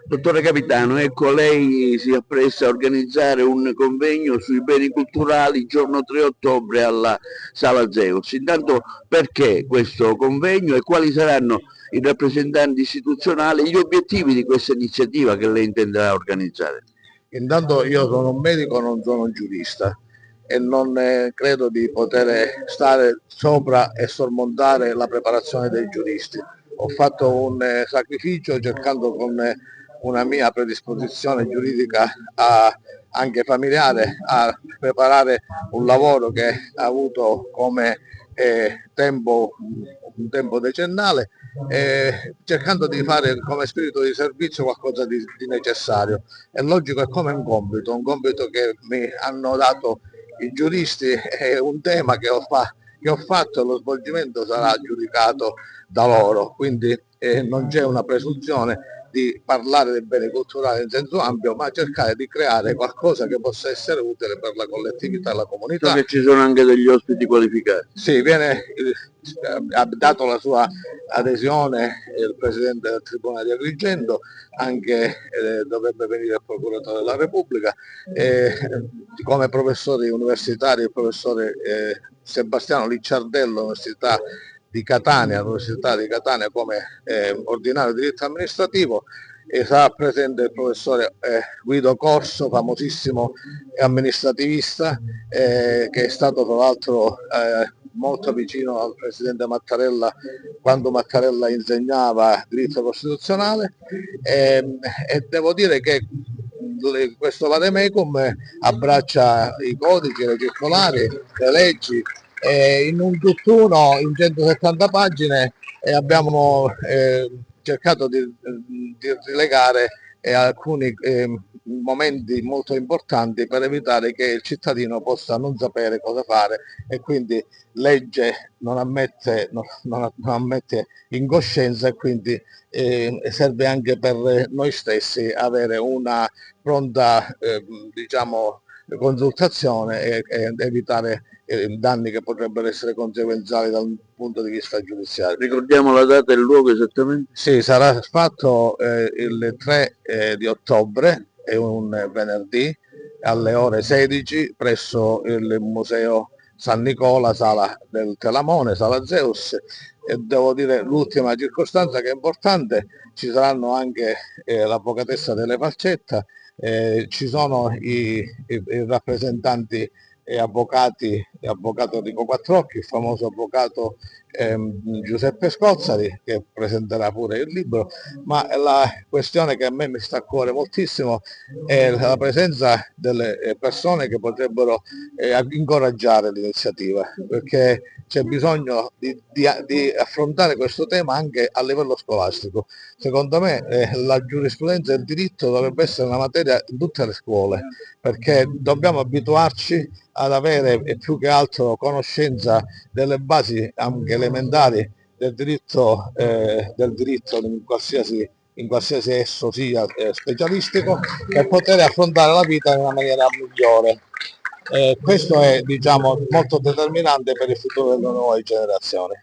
Dottore Capitano, ecco, lei si appresta a organizzare un convegno sui beni culturali il giorno 3 ottobre alla Sala Zeus. Intanto, perché questo convegno e quali saranno i rappresentanti istituzionali e gli obiettivi di questa iniziativa che lei intenderà organizzare? Intanto io sono un medico, non sono un giurista e non credo di poter stare sopra e sormontare la preparazione dei giuristi. Ho fatto un sacrificio cercando con una mia predisposizione giuridica anche familiare a preparare un lavoro che ha avuto come un tempo decennale, cercando di fare come spirito di servizio qualcosa di necessario. È logico, è come un compito che mi hanno dato i giuristi, è un tema che ho fatto e lo svolgimento sarà giudicato da loro, quindi non c'è una presunzione di parlare del bene culturale in senso ampio, ma cercare di creare qualcosa che possa essere utile per la collettività e la So comunità. che ci sono anche degli ospiti qualificati. Sì, ha dato la sua adesione il Presidente del Tribunale di Agrigento, anche dovrebbe venire il Procuratore della Repubblica, come professori universitari il professore Sebastiano Licciardello, Università di Catania come ordinario di diritto amministrativo, e sarà presente il professore Guido Corso, famosissimo amministrativista, che è stato tra l'altro molto vicino al presidente Mattarella quando Mattarella insegnava diritto costituzionale, e devo dire che questo vademecum abbraccia i codici, le circolari, le leggi, in un tutt'uno in 170 pagine, e abbiamo cercato di rilegare alcuni momenti molto importanti per evitare che il cittadino possa non sapere cosa fare e quindi legge non ammette incoscienza, e quindi serve anche per noi stessi avere una pronta diciamo, consultazione e evitare danni che potrebbero essere conseguenziali dal punto di vista giudiziario. Ricordiamo la data e il luogo esattamente? Sì, sarà fatto il 3 di ottobre, è un venerdì, alle ore 16 presso il Museo San Nicola, sala del Telamone, sala Zeus. E devo dire l'ultima circostanza che è importante: ci saranno anche l'avvocatessa Delle Falcetta, ci sono i rappresentanti e avvocato Enrico Quattrocchi, il famoso avvocato Giuseppe Scozzari, che presenterà pure il libro, ma la questione che a me mi sta a cuore moltissimo è la presenza delle persone che potrebbero incoraggiare l'iniziativa, perché c'è bisogno di affrontare questo tema anche a livello scolastico. Secondo me la giurisprudenza e il diritto dovrebbe essere una materia in tutte le scuole, perché dobbiamo abituarci ad avere più che altro conoscenza delle basi anche elementari del diritto in qualsiasi esso sia specialistico, per poter affrontare la vita in una maniera migliore. Questo è, diciamo, molto determinante per il futuro delle nuove generazioni.